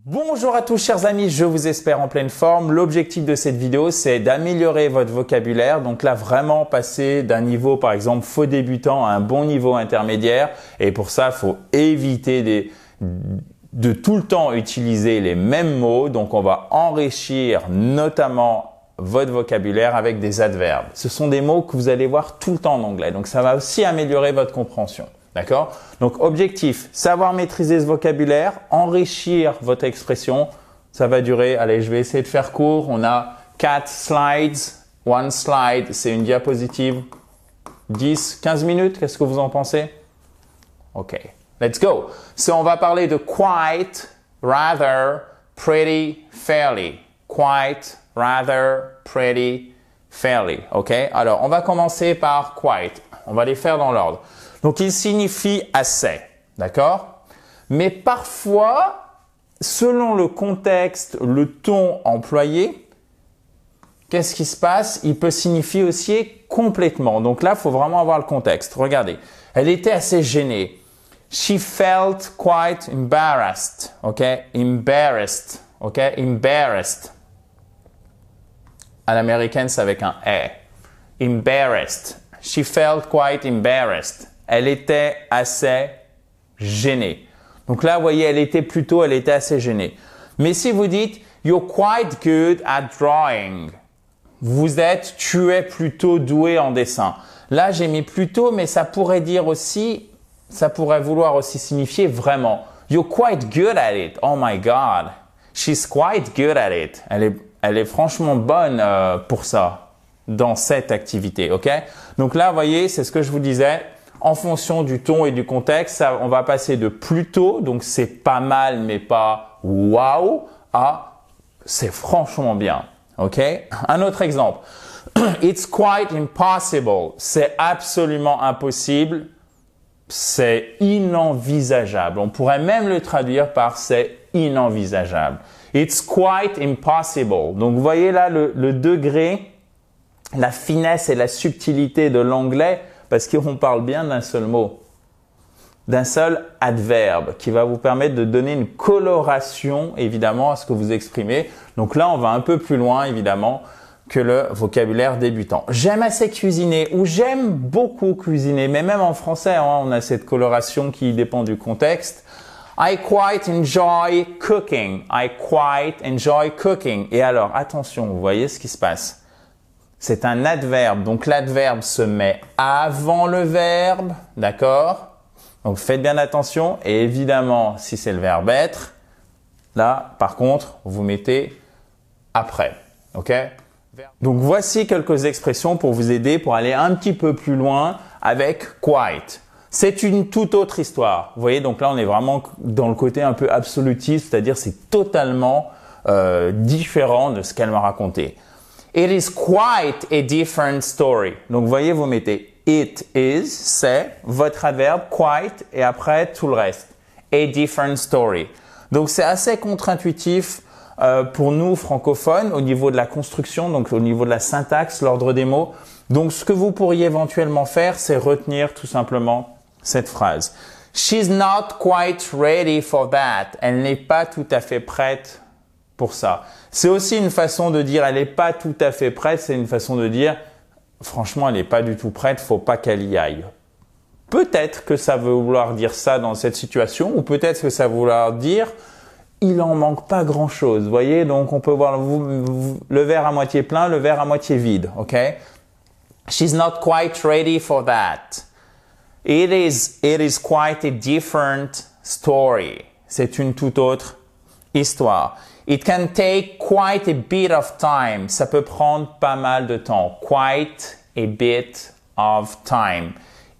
Bonjour à tous chers amis, je vous espère en pleine forme. L'objectif de cette vidéo, c'est d'améliorer votre vocabulaire. Donc là, vraiment passer d'un niveau, par exemple, faux débutant à un bon niveau intermédiaire. Et pour ça, il faut éviter de tout le temps utiliser les mêmes mots. Donc on va enrichir notamment votre vocabulaire avec des adverbes. Ce sont des mots que vous allez voir tout le temps en anglais. Donc ça va aussi améliorer votre compréhension. D'accord? Donc, objectif, savoir maîtriser ce vocabulaire, enrichir votre expression. Ça va durer, allez, je vais essayer de faire court. On a 4 slides. One slide, c'est une diapositive. 10, 15 minutes, qu'est-ce que vous en pensez? OK, let's go. So, on va parler de quite, rather, pretty, fairly. Quite, rather, pretty, fairly. OK? Alors, on va commencer par quite. On va les faire dans l'ordre. Donc, il signifie assez, d'accord? Mais parfois, selon le contexte, le ton employé, qu'est-ce qui se passe? Il peut signifier aussi complètement. Donc là, il faut vraiment avoir le contexte. Regardez, elle était assez gênée. She felt quite embarrassed, ok? Embarrassed, ok? Embarrassed. À l'américaine, c'est avec un « e ». Embarrassed. She felt quite embarrassed. Elle était assez gênée. Donc là, vous voyez, elle était assez gênée. Mais si vous dites « You're quite good at drawing », tu es plutôt doué en dessin. Là, j'ai mis plutôt, mais ça pourrait vouloir aussi signifier vraiment. You're quite good at it. Oh my God. She's quite good at it. Elle est franchement bonne pour ça, dans cette activité, ok? Donc là, vous voyez, c'est ce que je vous disais. En fonction du ton et du contexte, on va passer de plutôt, donc c'est pas mal mais pas waouh, à c'est franchement bien. Ok? Un autre exemple. It's quite impossible. C'est absolument impossible. C'est inenvisageable. On pourrait même le traduire par c'est inenvisageable. It's quite impossible. Donc vous voyez là le degré, la finesse et la subtilité de l'anglais. Parce qu'on parle bien d'un seul mot, d'un seul adverbe qui va vous permettre de donner une coloration évidemment à ce que vous exprimez. Donc là, on va un peu plus loin évidemment que le vocabulaire débutant. J'aime assez cuisiner ou j'aime beaucoup cuisiner, mais même en français, hein, on a cette coloration qui dépend du contexte. I quite enjoy cooking. I quite enjoy cooking. Et alors, attention, vous voyez ce qui se passe. C'est un adverbe, donc l'adverbe se met avant le verbe, d'accord? Donc faites bien attention et évidemment, si c'est le verbe être, là, par contre, vous mettez après, ok? Donc voici quelques expressions pour vous aider pour aller un petit peu plus loin avec quite. C'est une toute autre histoire. Vous voyez, donc là, on est vraiment dans le côté un peu absolutiste, c'est-à-dire c'est totalement différent de ce qu'elle m'a raconté. It is quite a different story. Donc, vous voyez, vous mettez it is, c'est votre adverbe quite et après tout le reste. A different story. Donc, c'est assez contre-intuitif pour nous francophones au niveau de la construction, donc au niveau de la syntaxe, l'ordre des mots. Donc, ce que vous pourriez éventuellement faire, c'est retenir tout simplement cette phrase. She's not quite ready for that. Elle n'est pas tout à fait prête pour ça. C'est aussi une façon de dire elle n'est pas tout à fait prête, c'est une façon de dire franchement elle n'est pas du tout prête, faut pas qu'elle y aille. Peut-être que ça veut vouloir dire ça dans cette situation ou peut-être que ça veut vouloir dire il en manque pas grand-chose. Vous voyez, donc on peut voir le verre à moitié plein, le verre à moitié vide, ok? She's not quite ready for that. It is quite a different story. C'est une toute autre histoire. It can take quite a bit of time. Ça peut prendre pas mal de temps. Quite a bit of time.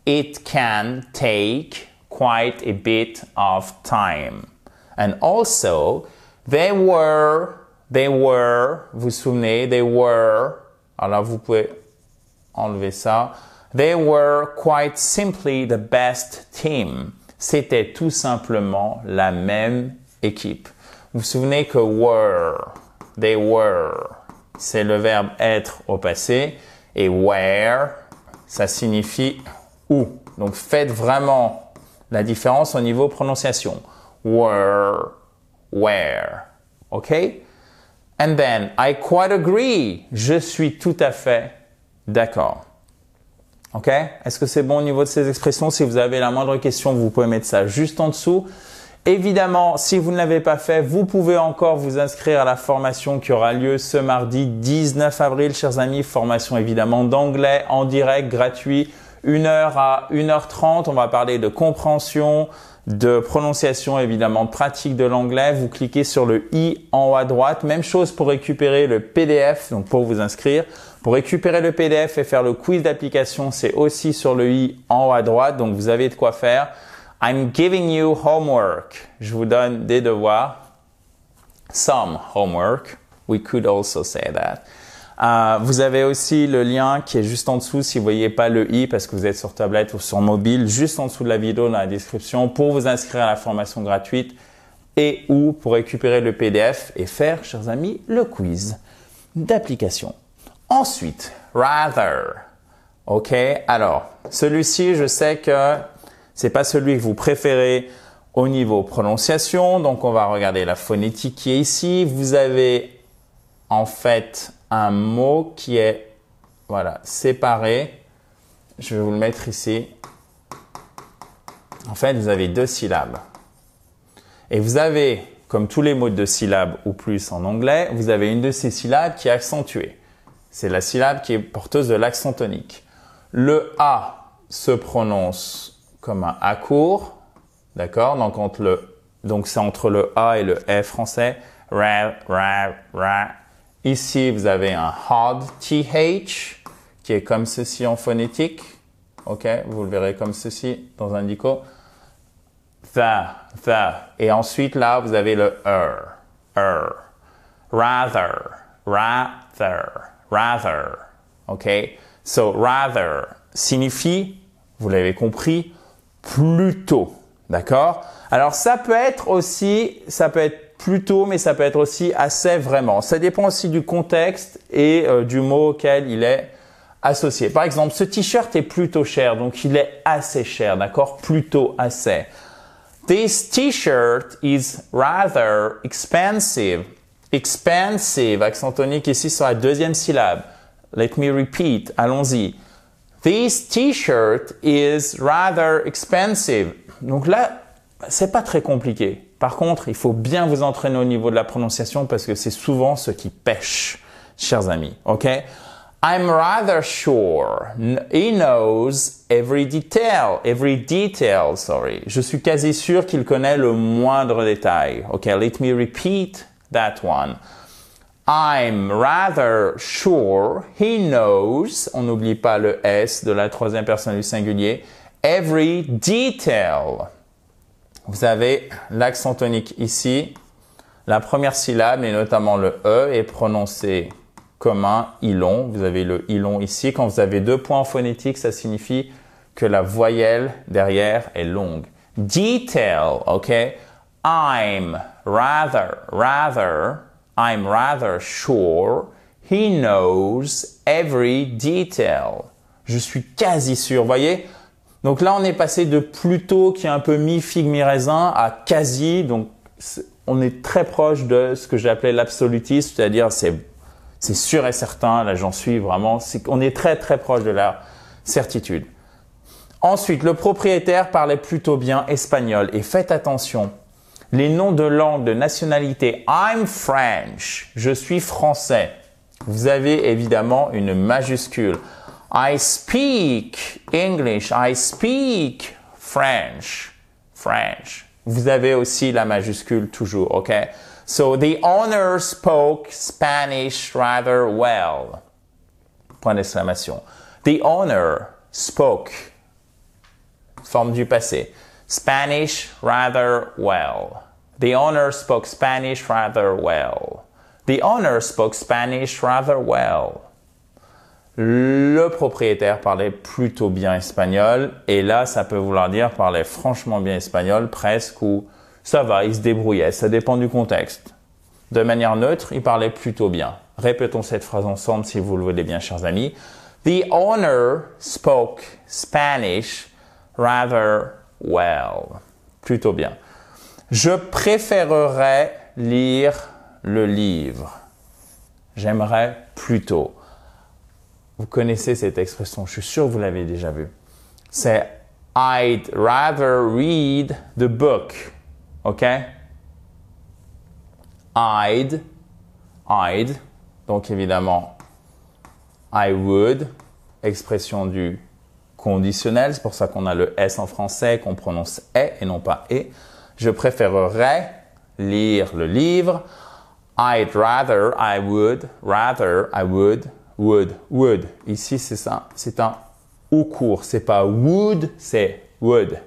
It can take quite a bit of time. And also, they were, vous vous souvenez, alors là vous pouvez enlever ça. They were quite simply the best team. C'était tout simplement la même équipe. Vous vous souvenez que they were, c'est le verbe être au passé et were, ça signifie où. Donc faites vraiment la différence au niveau prononciation. Were, where. OK? And then, I quite agree. Je suis tout à fait d'accord. OK? Est-ce que c'est bon au niveau de ces expressions? Si vous avez la moindre question, vous pouvez mettre ça juste en dessous. Évidemment, si vous ne l'avez pas fait, vous pouvez encore vous inscrire à la formation qui aura lieu ce mardi 19 avril, chers amis. Formation évidemment d'anglais en direct, gratuit, 1h à 1h30. On va parler de compréhension, de prononciation, évidemment de pratique de l'anglais. Vous cliquez sur le i en haut à droite. Même chose pour récupérer le PDF, donc pour vous inscrire. Pour récupérer le PDF et faire le quiz d'application, c'est aussi sur le i en haut à droite. Donc vous avez de quoi faire. I'm giving you homework. Je vous donne des devoirs. Some homework. We could also say that. Vous avez aussi le lien qui est juste en dessous si vous voyez pas le i parce que vous êtes sur tablette ou sur mobile, juste en dessous de la vidéo dans la description pour vous inscrire à la formation gratuite et ou pour récupérer le PDF et faire, chers amis, le quiz d'application. Ensuite, rather. OK? Alors, celui-ci, je sais que c'est pas celui que vous préférez au niveau prononciation. Donc, on va regarder la phonétique qui est ici. Vous avez en fait un mot qui est voilà, séparé. Je vais vous le mettre ici. En fait, vous avez 2 syllabes. Et vous avez, comme tous les mots de 2 syllabes ou plus en anglais, vous avez une de ces syllabes qui est accentuée. C'est la syllabe qui est porteuse de l'accent tonique. Le A se prononce comme un A court, d'accord? Donc c'est entre le A et le F français. Ra, ra, ra. Ici, vous avez un hard TH qui est comme ceci en phonétique. OK? Vous le verrez comme ceci dans un dico. The. Et ensuite, là, vous avez le Rather. OK? So, rather signifie, vous l'avez compris, plutôt. D'accord? Alors, ça peut être plutôt, mais ça peut être aussi assez vraiment. Ça dépend aussi du contexte et du mot auquel il est associé. Par exemple, ce t-shirt est plutôt cher, donc il est assez cher, d'accord? Plutôt assez. This t-shirt is rather expensive. Expensive, accent tonique ici sur la deuxième syllabe. Let me repeat, allons-y. This t-shirt is rather expensive. Donc là, c'est pas très compliqué. Par contre, il faut bien vous entraîner au niveau de la prononciation parce que c'est souvent ce qui pêche, chers amis. OK? I'm rather sure he knows every detail. Je suis quasi sûr qu'il connaît le moindre détail. OK? Let me repeat that one. I'm rather sure he knows, on n'oublie pas le S de la troisième personne du singulier, every detail. Vous avez l'accent tonique ici. La première syllabe, et notamment le E, est prononcée comme un I-long. Vous avez le I-long ici. Quand vous avez 2 points phonétiques, ça signifie que la voyelle derrière est longue. Detail, OK? I'm rather sure he knows every detail. Je suis quasi sûr, vous voyez? Donc là, on est passé de plutôt qui est un peu mi-figue, mi-raisin à quasi. Donc, on est très proche de ce que j'appelais l'absolutisme, c'est-à-dire c'est sûr et certain. Là, j'en suis vraiment. On est très, très proche de la certitude. Ensuite, le propriétaire parlait plutôt bien espagnol. Et faites attention, les noms de langue, de nationalité. I'm French. Je suis français. Vous avez évidemment une majuscule. I speak English. I speak French. Vous avez aussi la majuscule toujours, OK? So, the owner spoke Spanish rather well. Point d'exclamation. The owner spoke, forme du passé. Spanish rather well. The owner spoke Spanish rather well. The owner spoke Spanish rather well. Le propriétaire parlait plutôt bien espagnol et là, ça peut vouloir dire parlait franchement bien espagnol, presque, ou ça va, il se débrouillait, ça dépend du contexte. De manière neutre, il parlait plutôt bien. Répétons cette phrase ensemble si vous le voulez bien, chers amis. The owner spoke Spanish rather well. Plutôt bien. Je préférerais lire le livre. J'aimerais plutôt. Vous connaissez cette expression, je suis sûr que vous l'avez déjà vue. C'est I'd rather read the book. OK? I'd. Donc évidemment, I would. Expression du conditionnel. C'est pour ça qu'on a le S en français, qu'on prononce est et non pas et. Je préférerais lire le livre. I'd rather, I would, rather, I would. Ici, c'est ça. C'est un ou court. C'est pas would, c'est would.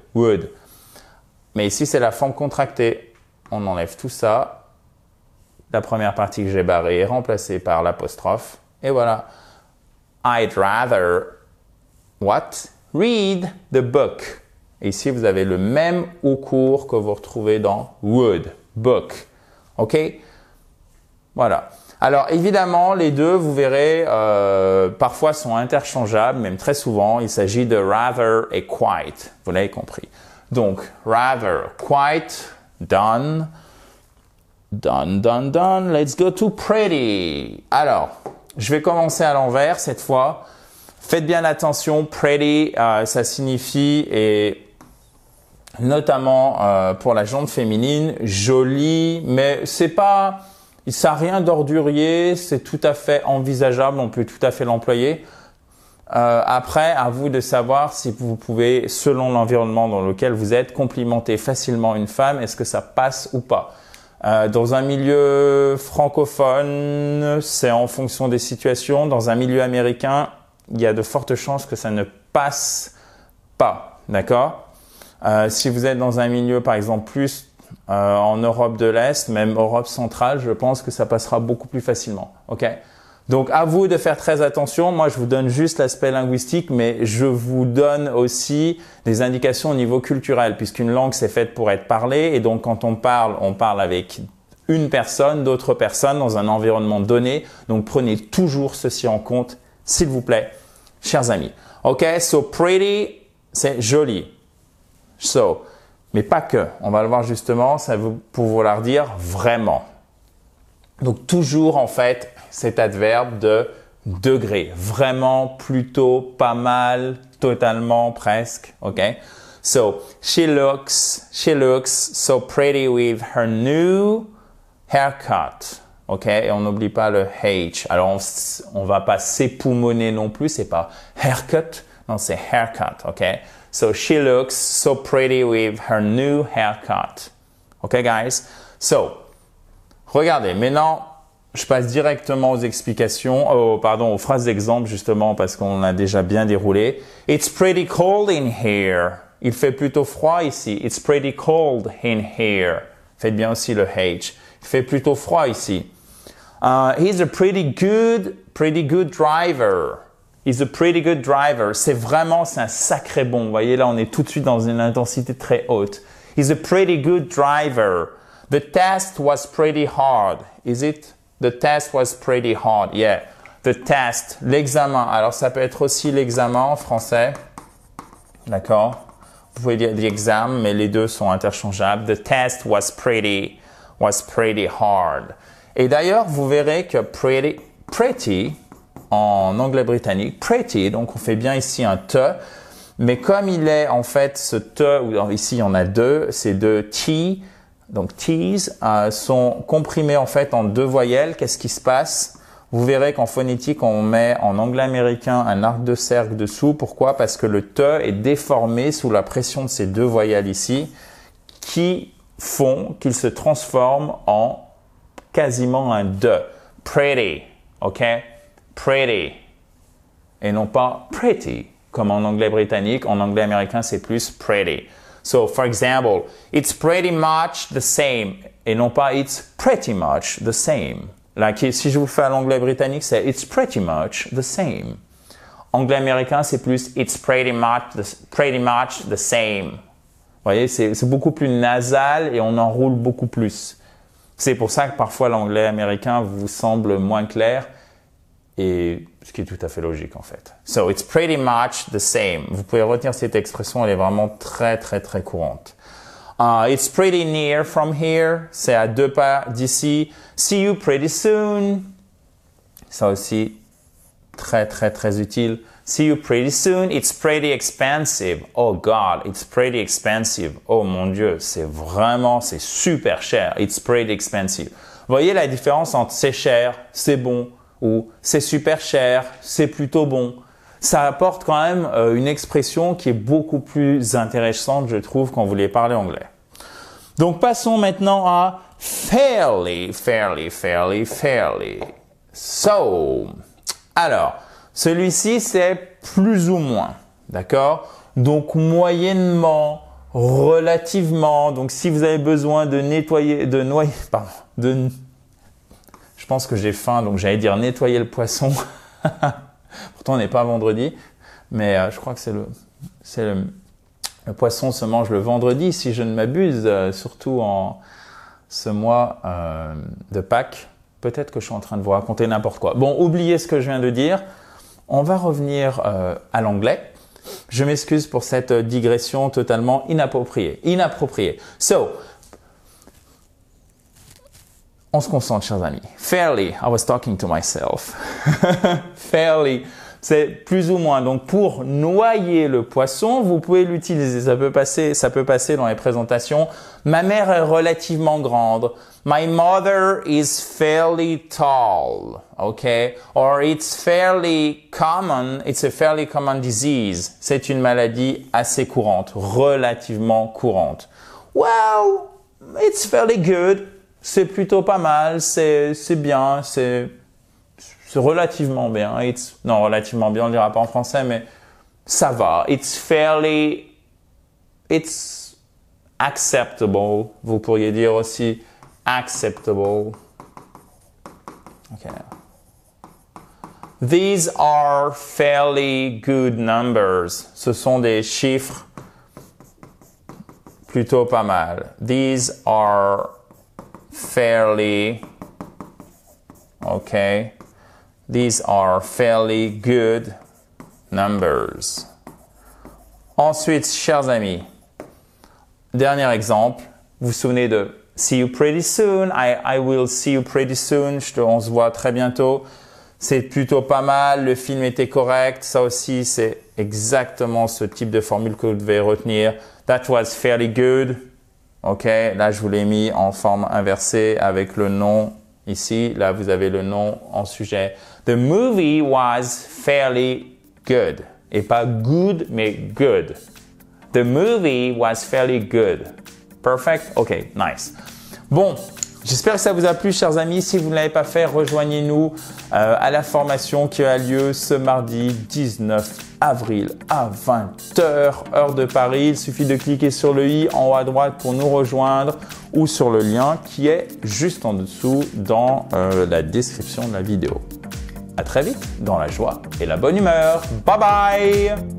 Mais ici, c'est la forme contractée. On enlève tout ça. La première partie que j'ai barrée est remplacée par l'apostrophe. Et voilà. I'd rather, what? Read the book. Et ici, vous avez le même ou court que vous retrouvez dans would, book. OK? Voilà. Alors, évidemment, les deux, vous verrez, parfois sont interchangeables, même très souvent. Il s'agit de rather et quite. Vous l'avez compris. Donc, rather, quite, done. Done. Let's go to pretty. Alors, je vais commencer à l'envers cette fois. Faites bien attention. Pretty, ça signifie, et notamment pour la gente féminine, jolie, mais c'est pas... Ça n'a rien d'ordurier, c'est tout à fait envisageable, on peut tout à fait l'employer. Après, à vous de savoir si vous pouvez, selon l'environnement dans lequel vous êtes, complimenter facilement une femme, est-ce que ça passe ou pas. Dans un milieu francophone, c'est en fonction des situations. Dans un milieu américain, il y a de fortes chances que ça ne passe pas, d'accord? Si vous êtes dans un milieu, par exemple, plus en Europe de l'Est, même Europe centrale, je pense que ça passera beaucoup plus facilement. Ok? Donc, à vous de faire très attention. Moi, je vous donne juste l'aspect linguistique, mais je vous donne aussi des indications au niveau culturel, puisqu'une langue, c'est faite pour être parlée. Et donc, quand on parle avec une personne, d'autres personnes, dans un environnement donné. Donc, prenez toujours ceci en compte, s'il vous plaît, chers amis. Ok? So, pretty, c'est joli. So, mais pas que. On va le voir justement, ça veut pour vouloir dire vraiment. Donc toujours en fait cet adverbe de degré. Vraiment, plutôt, pas mal, totalement, presque. Ok? So, she looks so pretty with her new haircut. Ok? Et on n'oublie pas le H. Alors on va pas s'époumoner non plus, c'est pas haircut, non c'est haircut. Ok? So she looks so pretty with her new haircut. Okay, guys? So, regardez, maintenant, je passe directement aux explications, aux phrases d'exemple, justement, parce qu'on a déjà bien déroulé. It's pretty cold in here. Il fait plutôt froid ici. It's pretty cold in here. Faites bien aussi le H. Il fait plutôt froid ici. He's a pretty good driver. He's a pretty good driver. C'est un sacré bon. Vous voyez, là, on est tout de suite dans une intensité très haute. He's a pretty good driver. The test was pretty hard. Is it? The test was pretty hard. Yeah. The test. L'examen. Alors, ça peut être aussi l'examen en français. D'accord? Vous pouvez dire the exam, mais les deux sont interchangeables. The test was pretty hard. Et d'ailleurs, vous verrez que pretty, en anglais britannique, pretty, donc on fait bien ici un te, mais comme il est en fait ce te, ou ici il y en a deux, ces deux T, donc T's, sont comprimés en fait en deux voyelles. Qu'est-ce qui se passe? Vous verrez qu'en phonétique, on met en anglais américain un arc de cercle dessous. Pourquoi? Parce que le te est déformé sous la pression de ces deux voyelles ici, qui font qu'il se transforme en quasiment un de. Pretty, ok? Pretty, et non pas pretty, comme en anglais britannique. En anglais américain, c'est plus pretty. So, for example, it's pretty much the same, et non pas it's pretty much the same. Là, si je vous fais à l'anglais britannique, c'est it's pretty much the same. Anglais américain, c'est plus it's pretty much the same. Vous voyez, c'est beaucoup plus nasal et on enroule beaucoup plus. C'est pour ça que parfois l'anglais américain vous semble moins clair. Et ce qui est tout à fait logique en fait. So, it's pretty much the same. Vous pouvez retenir cette expression, elle est vraiment très très très courante. It's pretty near from here. C'est à 2 pas d'ici. See you pretty soon. Ça aussi, très, très, très utile. See you pretty soon. It's pretty expensive. Oh God, it's pretty expensive. Oh mon Dieu, c'est super cher. It's pretty expensive. Vous voyez la différence entre c'est cher, c'est bon, ou c'est super cher, c'est plutôt bon. Ça apporte quand même une expression qui est beaucoup plus intéressante, je trouve, quand vous voulez parler anglais. Donc, passons maintenant à fairly. So, alors, celui-ci, c'est plus ou moins, d'accord? Donc, moyennement, relativement. Donc, si vous avez besoin de je pense que j'ai faim, donc j'allais dire nettoyer le poisson. Pourtant, on n'est pas vendredi, mais je crois que le poisson se mange le vendredi, si je ne m'abuse, surtout en ce mois de Pâques. Peut-être que je suis en train de vous raconter n'importe quoi. Bon, oubliez ce que je viens de dire. On va revenir à l'anglais. Je m'excuse pour cette digression totalement inappropriée. So, on se concentre, chers amis. Fairly, I was talking to myself. Fairly, c'est plus ou moins. Donc, pour noyer le poisson, vous pouvez l'utiliser. Ça peut passer dans les présentations. Ma mère est relativement grande. My mother is fairly tall. Okay? Or it's fairly common. It's a fairly common disease. C'est une maladie assez courante, relativement courante. Well, it's fairly good. C'est plutôt pas mal, c'est bien, c'est relativement bien. Non, relativement bien, on ne dira pas en français, mais ça va. It's acceptable. Vous pourriez dire aussi acceptable. Okay. These are fairly good numbers. Ce sont des chiffres plutôt pas mal. These are fairly, okay, these are fairly good numbers. Ensuite, chers amis, dernier exemple, vous vous souvenez de see you pretty soon, I will see you pretty soon, on se voit très bientôt. C'est plutôt pas mal, le film était correct, ça aussi c'est exactement ce type de formule que vous devez retenir. That was fairly good. Ok, là je vous l'ai mis en forme inversée avec le nom ici. Là vous avez le nom en sujet. The movie was fairly good. Et pas good, mais good. The movie was fairly good. Perfect? Ok, nice. Bon, j'espère que ça vous a plu, chers amis. Si vous ne l'avez pas fait, rejoignez-nous à la formation qui a lieu ce mardi 19 avril à 20h, heure de Paris. Il suffit de cliquer sur le i en haut à droite pour nous rejoindre ou sur le lien qui est juste en dessous dans la description de la vidéo. À très vite dans la joie et la bonne humeur. Bye bye!